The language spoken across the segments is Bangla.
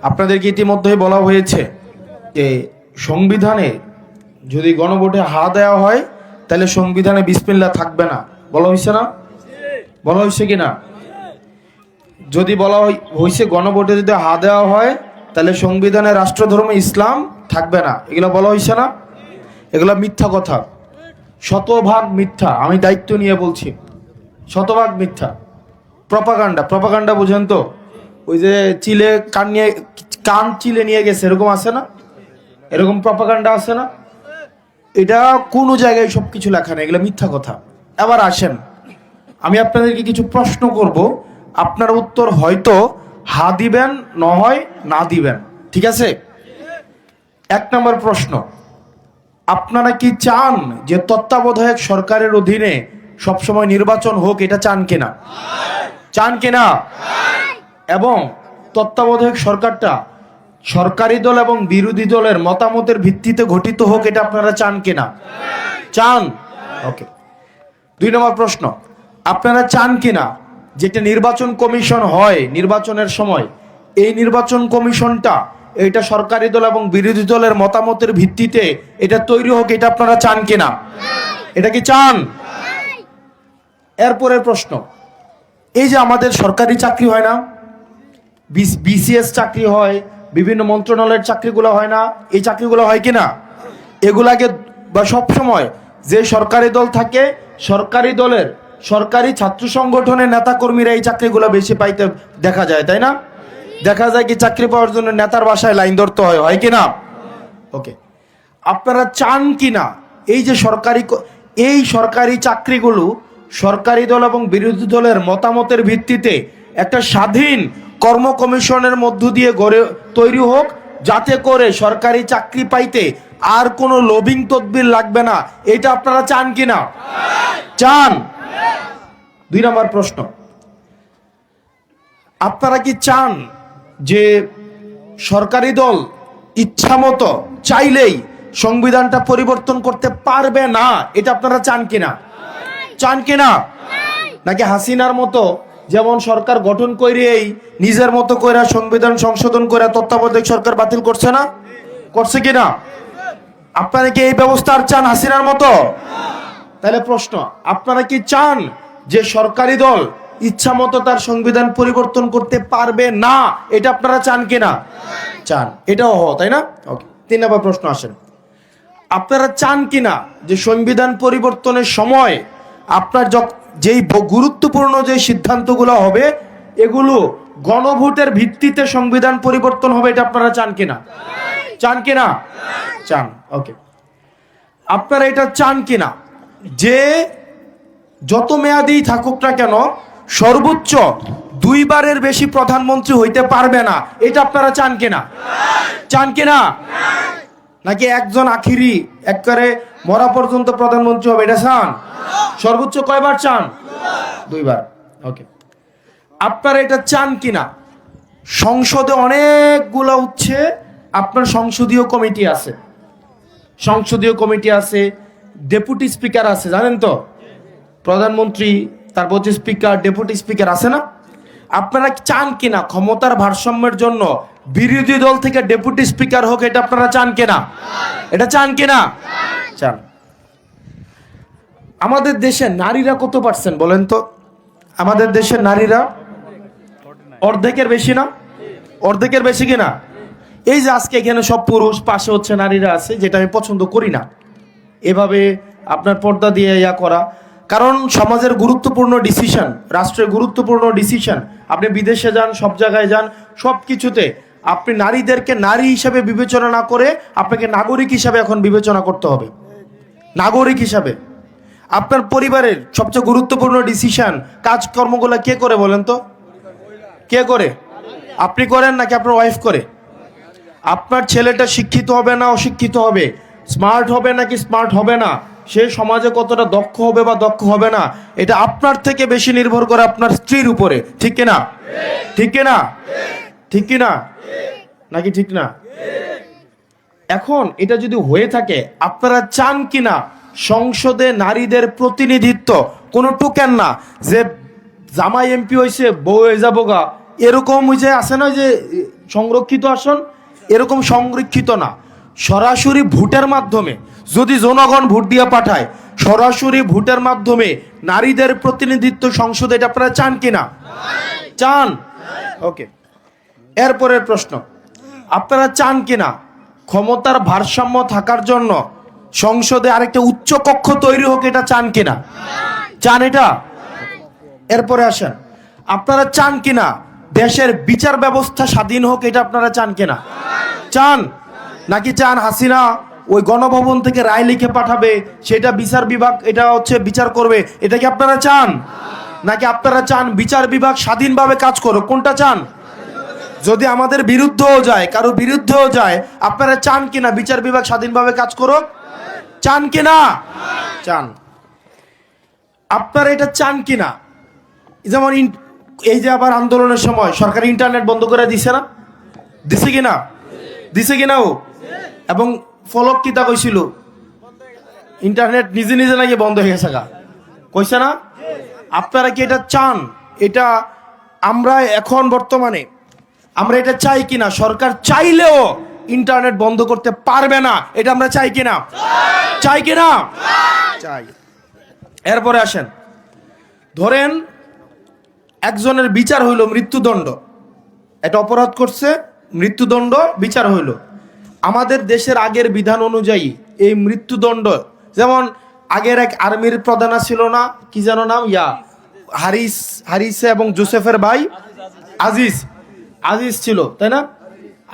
আপনাদেরকে ইতিমধ্যেই বলা হয়েছে যে সংবিধানে যদি গণভোটে হা দেওয়া হয় তাহলে সংবিধানে বিসমিল্লাহ থাকবে না। বলা হয়েছে না? বলা হয়েছে কিনা? যদি বলা হয়েছে গণভোটে যদি হা দেওয়া হয় তাহলে সংবিধানে রাষ্ট্রধর্ম ইসলাম থাকবে না, এগুলো বলা হয়েছে না? এগুলো মিথ্যা কথা, শতভাগ মিথ্যা। আমি দায়িত্ব নিয়ে বলছি, শতভাগ মিথ্যা। প্রপাগান্ডা বুঝেন তো? ওই যে চিলে কান চিলে নিয়ে গেছে এরকম আছে না? এরকম প্রপাগান্ডা আছে না? এটা কোনো জায়গায় সব কিছু লেখা নেই, এগুলো মিথ্যা কথা। এবার আসেন, আমি আপনাদেরকে কিছু প্রশ্ন করব, আপনার উত্তর হয়তো হা দিবেন, না হয় না দিবেন, ঠিক আছে? 1 নম্বর প্রশ্ন, আপনারা কি চান যে তত্ত্বাবধায়ক সরকারের অধীনে সবসময় নির্বাচন হোক? এটা চান কিনা? চান কিনা? এবং তত্ত্বাবধায়ক সরকারটা সরকারি দল এবং বিরোধী দলের মতামতের ভিত্তিতে গঠিত হোক, এটা আপনারা চান কিনা? চান। ওকে। 2 নম্বর প্রশ্ন, আপনারা চান কিনা যেটা নির্বাচন কমিশন হয় নির্বাচনের সময়, এই নির্বাচন কমিশনটা এটা সরকারি দল এবং বিরোধী দলের মতামতের ভিত্তিতে এটা তৈরি হোক, এটা আপনারা চান কিনা? এটা কি চান? এরপরের প্রশ্ন, এই যে আমাদের সরকারি চাকরি হয় না, বিসিএস চাকরি হয়, বিভিন্ন মন্ত্রণালয়ের চাকরিগুলো হয় না, এই চাকরিগুলো হয় কিনা? এগুলাকে বা সবসময় যে সরকারি দল থাকে, সরকারি দলের সরকারি ছাত্র সংগঠনের নেতাকর্মীরা এই চাকরিগুলো বেশি পাইতে দেখা যায়, তাই না? দেখা যায় কি চাকরি পাওয়ার জন্য নেতার বাসায় লাইন ধরতে হয় কিনা? ওকে। আপনারা চান কিনা এই যে সরকারি চাকরিগুলো সরকারি দল এবং বিরোধী দলের মতামতের ভিত্তিতে একটা স্বাধীন কর্ম কমিশনের মধ্য দিয়ে তৈরি হোক, যাতে করে সরকারি চাকরি পাইতে আর কোনো লবিং তদবির লাগবে না? এটা আপনারা চান কিনা? চান। 2 নম্বর প্রশ্ন, আপনারা কি চান যে সরকারি দল ইচ্ছামতো চাইলেই সংবিধানটা পরিবর্তন করতে পারবে না? এটা আপনারা চান কিনা? চান কিনা? নাকি হাসিনার মতো যেমন সরকার গঠন করেই নিজের মতো করে সংবিধান সংশোধন করে তত্ত্বাবধায়ক সরকার বাতিল করছে না? করছে কিনা? আপনারা কি এই ব্যবস্থা আর চান হাসিনার মতো? তাহলে প্রশ্ন, আপনারা কি চান যে সরকারি দল ইচ্ছা মতো তার সংবিধান পরিবর্তন করতে পারবে না? এটা আপনারা চান কিনা? চান। এটাও তাই না? ওকে। 3 নম্বর প্রশ্ন আসেন, আপনারা চান কিনা যে সংবিধান পরিবর্তনের সময় আপনার যেই গুরুত্বপূর্ণ যে সিদ্ধান্তগুলো হবে এগুলো গণভোটের ভিত্তিতে সংবিধান পরিবর্তন হবে? এটা আপনারা চান কিনা? চান কিনা? চান। ওকে। আপনারা এটা চান কিনা যে যত মেয়াদেই থাকুক না কেন সর্বোচ্চ 2 বারের বেশি প্রধানমন্ত্রী হইতে পারবে না? এটা আপনারা চান কিনা? চান কিনা? নাকি একজন আখিরি একবারে মরা পর্যন্ত প্রধানমন্ত্রী হবে, এটা চান? সর্বোচ্চ কয়বার চান? 2 বার। ওকে। আপনারা এটা চান কিনা সংসদে অনেকগুলো হচ্ছে আপনার সংসদীয় কমিটি আছে, ডেপুটি স্পিকার আছে, জানেন তো? প্রধানমন্ত্রী, তারপর হচ্ছে স্পিকার, ডেপুটি স্পিকার আছে না? আপনারা চান কিনা ক্ষমতার ভারসাম্যের জন্য বিরোধী দল থেকে ডেপুটি স্পিকার হোক? এটা আপনারা চান কিনা? এটা চান কিনা? চান। আমাদের দেশে নারীরা কত পার্সেন্ট বলেন তো? আমাদের দেশের নারীরা অর্ধেকের বেশি না? অর্ধেকের বেশি কিনা? এই যে আজকে এখানে সব পুরুষ, পাশে হচ্ছে নারীরা আছে, যেটা আমি পছন্দ করি না এভাবে আপনার পর্দা দিয়ে করা। কারণ সমাজের গুরুত্বপূর্ণ ডিসিশন, রাষ্ট্রের গুরুত্বপূর্ণ ডিসিশন, আপনি বিদেশে যান, সব জায়গায় যান, সব কিছুতে আপনি নারীদেরকে নারী হিসাবে বিবেচনা না করে আপনাকে নাগরিক হিসাবে এখন বিবেচনা করতে হবে। নাগরিক হিসাবে আপনার পরিবারের সবচেয়ে গুরুত্বপূর্ণ ডিসিশন, কাজকর্মগুলো কে করে বলেন তো? কে করে? আপনি করেন নাকি আপনার ওয়াইফ করে? আপনার ছেলেটা শিক্ষিত হবে না অশিক্ষিত হবে, স্মার্ট হবে নাকি স্মার্ট হবে না, সে সমাজে কতটা দক্ষ হবে বা দক্ষ হবে না, এটা আপনার থেকে বেশি নির্ভর করে আপনার স্ত্রীর উপরে। ঠিক কিনা? ঠিক কিনা? ঠিক কিনা? নাকি ঠিক না? এখন এটা যদি হয়ে থাকে, আপনারা চান কিনা সংসদে নারীদের প্রতিনিধিত্ব? কোনো টোকেন না যে জামাই এমপি হয়েছে বউ হয়ে যাবো গা, এরকম ওই যে আছে না যে সংরক্ষিত আসন, এরকম সংরক্ষিত না, সরাসরি ভোটের মাধ্যমে যদি জনগণ ভোট দিয়ে পাঠায়, সরাসরি ভোটের মাধ্যমে নারীদের প্রতিনিধিত্ব সংসদে, এটা আপনারা চান কিনা? চান? ওকে, এরপরের প্রশ্ন, আপনারা চান কিনা ক্ষমতার ভারসাম্য থাকার জন্য সংসদে আরেকটা উচ্চ কক্ষ তৈরি হোক? এটা চান কিনা? চান এটা? এরপরে আসেন, আপনারা চান কিনা দেশের বিচার ব্যবস্থা স্বাধীন হোক? এটা আপনারা চান কিনা? চান? নাকি চান হাসিনা ওই গণভবন থেকে রায় লিখে পাঠাবে, সেটা বিচার বিভাগ এটা হচ্ছে বিচার করবে? এটা কি আপনারা চান? নাকি আপনারা চান বিচার বিভাগ স্বাধীনভাবে কাজ করুক? কোনটা চান? যদি আমাদের বিরুদ্ধেও যায়, কারো বিরুদ্ধেও যায়, আপনারা চান কিনা বিচার বিভাগ স্বাধীনভাবে কাজ করুক? চান কিনা? চান। আপনারা এটা চান কিনা যেমন এই যে আবার আন্দোলনের সময় সরকার ইন্টারনেট বন্ধ করে দিছে না? দিছে কিনা? দিছে কিনা? ও এবং ফলক কিতা কইছিল ইন্টারনেট নিজে নিজে নাকি বন্ধ হয়ে গেছে, কইছে না? আপনারা কি এটা চান? এটা আমরা এখন বর্তমানে আমরা এটা চাই কিনা? সরকার চাইলেও ইন্টারনেট বন্ধ করতে পারবে না, এটা আমরা চাই কিনা? চাই কিনা? চাই। এরপরে আসেন, ধরেন একজনের বিচার হইল মৃত্যুদণ্ড, এটা অপরাধ করছে, মৃত্যুদণ্ড বিচার হইল। আমাদের দেশের আগের বিধান অনুযায়ী এই মৃত্যুদণ্ড, যেমন আগের এক আর্মির প্রধান ছিল না, কি যেন নাম, হারিস এবং জোসেফের ভাই আজিজ ছিল, তাই না?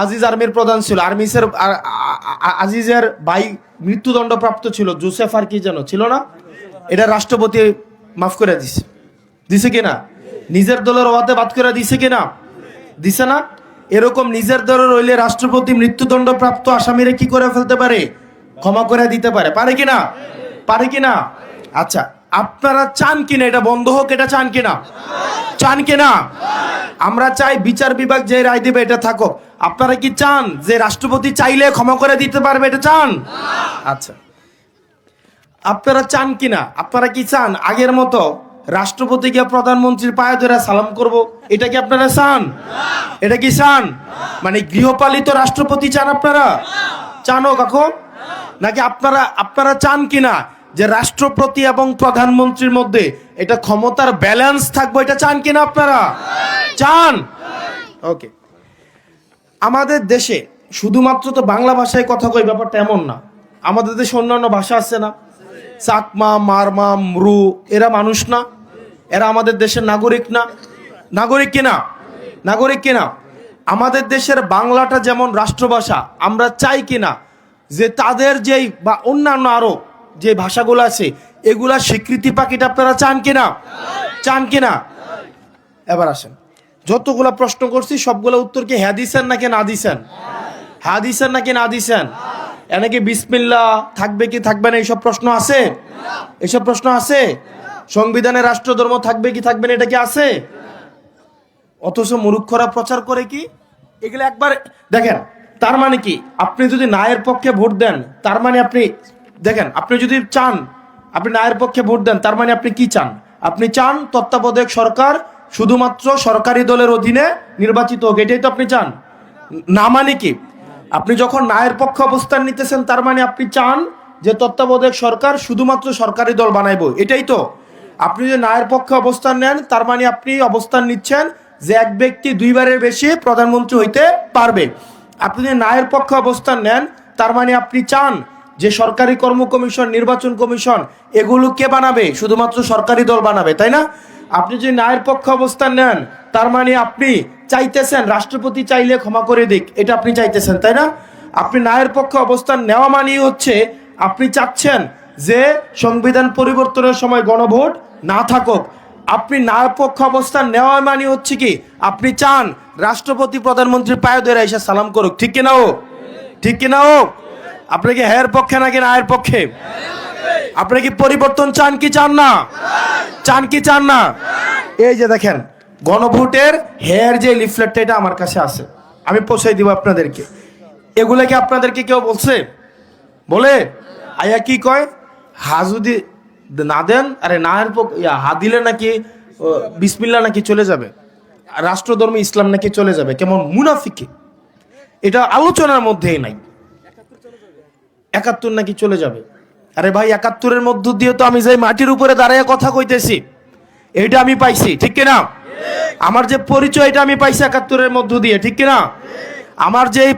আজিজ আর্মির প্রধান ছিল, আজিজের ভাই মৃত্যুদণ্ড প্রাপ্ত ছিল, জোসেফ আর কি যেন ছিল না? এটা রাষ্ট্রপতি মাফ করে দিছে কিনা? নিজের দলের ওয়াতে বাদ করে দিছে কিনা? দিছে না? এরকম নিজের দলের হইলে রাষ্ট্রপতি মৃত্যুদণ্ড প্রাপ্ত আসামিরে কি করে ফেলতে পারে? ক্ষমা করে দিতে পারে। পারে কিনা? পারে কিনা? আচ্ছা, আপনারা চান কিনা এটা বন্ধ হোক? এটা চান কিনা? চান কিনা? আমরা চাই বিচার বিভাগ যে রায় দিবে এটা থাকুক। আপনারা কি চান যে রাষ্ট্রপতি চাইলে ক্ষমা করে দিতে পারবে? এটা চান? আচ্ছা, আপনারা চান কিনা? আপনারা কি চান আগের মতো রাষ্ট্রপতিকে প্রধানমন্ত্রীর পায়ে ধরে সালাম করব? এটা কি আপনারা চান? এটা কি চান? মানে গৃহপালিত রাষ্ট্রপতি চান আপনারা? চানো কখন? নাকি আপনারা চান কিনা যে রাষ্ট্রপতি এবং প্রধানমন্ত্রীর মধ্যে এটা ক্ষমতার ব্যালেন্স থাকবে? এটা চান কিনা আপনারা? চান? ওকে, আমাদের দেশে শুধুমাত্র তো বাংলা ভাষায় কথা কই ব্যাপারটা এমন না, আমাদের দেশে অন্যান্য ভাষা আছে না? চাকমা, মারমা, মরু, এরা মানুষ না? এরা আমাদের দেশের নাগরিক না? নাগরিক কিনা? নাগরিক কিনা? আমাদের দেশের বাংলাটা যেমন রাষ্ট্রভাষা, আমরা চাই কিনা যে তাদের যেই বা অন্যান্য আরো যে ভাষাগুলো আছে এগুলা স্বীকৃতি পাকিটা আপনারা চান কিনা? চান কিনা? এবার আসেন, যতগুলা প্রশ্ন করছি সবগুলা উত্তর কি হ্যাঁ দিছেন নাকি না দিছেন? হ্যাঁ দিছেন নাকি না দিছেন? এনেকে বিসমিল্লাহ থাকবে কি থাকবে না এইসব প্রশ্ন আছে? এইসব প্রশ্ন আছে? সংবিধানে রাষ্ট্রধর্ম থাকবে কি থাকবে না এটা কি আছে? অথচ মূর্খরা প্রচার করে কি এগুলো একবার দেখেন। তার মানে কি, আপনি যদি নায়ের পক্ষে ভোট দেন তার মানে আপনি দেখেন, আপনি যদি চান আপনি নায়ের পক্ষে ভোট দেন তার মানে আপনি কি চান? আপনি চান তত্ত্বাবধায়ক সরকার শুধুমাত্র সরকারি দলের অধীনে নির্বাচিত হোক, এটাই তো আপনি চান না? মানে কি, আপনি যখন নায়ের পক্ষে অবস্থান নিতেছেন তার মানে আপনি চান যে তত্ত্বাবধায়ক সরকার শুধুমাত্র সরকারি দল বানাইবো, এটাই তো। আপনি যদি নায়ের পক্ষে অবস্থান নেন তার মানে আপনি অবস্থান নিচ্ছেন যে এক ব্যক্তি দুইবারের বেশি প্রধানমন্ত্রী হইতে পারবে। আপনি যদি নায়ের পক্ষে অবস্থান নেন তার মানে আপনি চান যে সরকারি কর্ম কমিশন, নির্বাচন কমিশন এগুলো কে বানাবে? শুধুমাত্র সরকারি দল বানাবে, তাই না? আপনি যদি নায়ের পক্ষে অবস্থান নেন তার মানে আপনি চাইতেছেন রাষ্ট্রপতি চাইলে ক্ষমা করে দিক, এটা আপনি চাইতেছেন, তাই না? আপনি নায়ের পক্ষে অবস্থান নেওয়া মানেই হচ্ছে আপনি চাচ্ছেন যে সংবিধান পরিবর্তনের সময় গণভোট না থাকুক। আপনি নায়ের পক্ষে অবস্থান নেওয়া মানে হচ্ছে কি আপনি চান রাষ্ট্রপতি প্রধানমন্ত্রীর পায়ে ধরে এসে সালাম করুক, ঠিক কিনা? ও ঠিক কিনা? ও আপনি কি হ্যার পক্ষে নাকি নায়ের পক্ষে? আপনি কি পরিবর্তন চান কি চান না? চান কি চান না? এই যে দেখেন গণভোটের হেয়ার যে লিফলেটটা, এটা আমার কাছে আছে, আমি পৌঁছাই দিব আপনাদেরকে। এগুলা কি আপনাদেরকে কেউ বলছে? বলে আয়া কি কয়, হা যদি না দেন, আরে নায়ের হা দিলে নাকি বিসমিল্লাহ নাকি চলে যাবে, রাষ্ট্রধর্ম ইসলাম নাকি চলে যাবে, কেমন মুনাফিকি। এটা আলোচনার মধ্যেই নাই। 71 নাকি চলে যাবে? আরে ভাই, 71-এর মধ্য দিয়ে তো আমি যাই মাটির উপরে দাঁড়িয়ে কথা কইতেছি, এইটা আমি পাইছি, ঠিক কিনা? আমার যে পরিচয়, এটা আমি পাইছি 71-এর মধ্য দিয়ে, ঠিক কিনা? আমার যে এই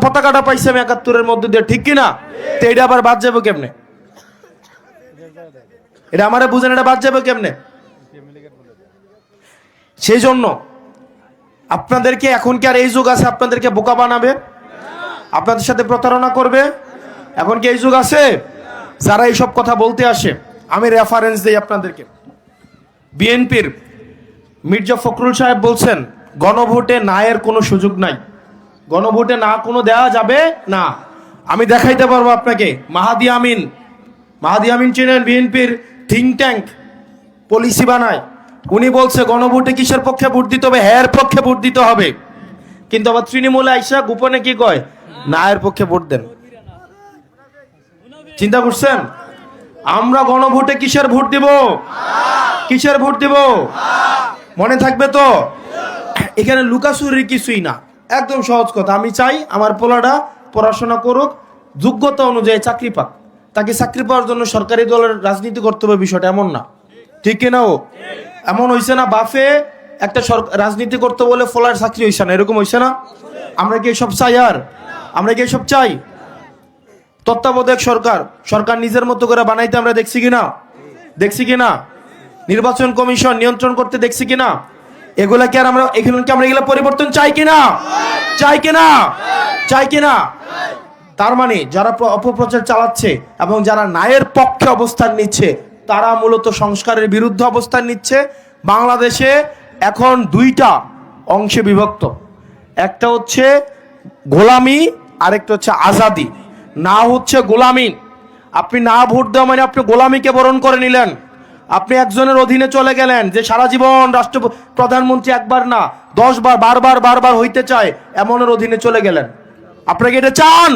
পতাকাটা পাইছি আমি 71-এর মধ্য দিয়ে, ঠিক কিনা? তো এটা আবার বাদ যাবে কেমনে? এটা আমারে বুঝেন, এটা বাদ যাবে কেমনে? সেই জন্য আপনাদেরকে, এখন কি আর এই যুগ আছে আপনাদেরকে বোকা বানাবে, আপনাদের সাথে প্রতারণা করবে? এখন কি এই যুগ আছে? যারা এইসব কথা বলতে আসে, আমি রেফারেন্স দিই আপনাদেরকে। বিএনপির মির্জা ফখরুল সাহেব বলছেন গণভোটে না এর কোনো সুযোগ নাই, গণভোটে না কোনো দেওয়া যাবে না। আমি দেখাইতে পারবো আপনাকে। মাহাদি আমিন চেনেন? বিএনপির থিঙ্ক ট্যাঙ্ক পলিসি বানায়, উনি বলছে গণভোটে কিসের পক্ষে ভোট দিতে হবে? হ্যাঁ পক্ষে ভোট দিতে হবে। কিন্তু আবার তৃণমূলে আইসা গোপনে কি কয়? না এর পক্ষে ভোট দেন। চিন্তা করছেন? আমরা গণভোটে কিসের ভোট দিব? কিসের ভোট দিব? মনে থাকবে তো? এখানে লুকাচুরির কিছুই না, একদম সহজ কথা। আমি চাই আমার পোলাটা পড়াশোনা করুক, যোগ্যতা অনুযায়ী চাকরি পাক। তাকে চাকরি পাওয়ার জন্য সরকারি দলের রাজনীতি করতে হবে, বিষয়টা এমন না, ঠিক কিনা? ও এমন হইছে না বাফে একটা রাজনীতি করতে বলে ফলার চাকরি হইছে না, এরকম হইছে না? আমরা কি এসব চাই? আর আমরা কি এসব চাই? তত্ত্বাবধায়ক সরকার নিজের মতো করে বানাইতে আমরা দেখছি কিনা? নির্বাচন কমিশন নিয়ন্ত্রণ করতে দেখছি কিনা? এগুলা কি আর আমরা এগুলা পরিবর্তন চাই কিনা? তার মানে যারা অপপ্রচার চালাচ্ছে এবং যারা ন্যায়ের পক্ষে অবস্থান নিচ্ছে, তারা মূলত সংস্কারের বিরুদ্ধে অবস্থান নিচ্ছে। বাংলাদেশে এখন দুইটা অংশে বিভক্ত, একটা হচ্ছে গোলামি, আরেকটা হচ্ছে আজাদি। না হচ্ছে গোলামি, আপনি না ভোট দেওয়া মানে আপনি গোলামিকে বরণ করে নিলেন। আপনি একজনের অধীনে চলে গেলেন, যে সারা জীবন প্রধানমন্ত্রী একবার না 10 বার বারবার হইতে চায়, এমনের অধীনে চলে গেলেন। আপনাকে এটা চান?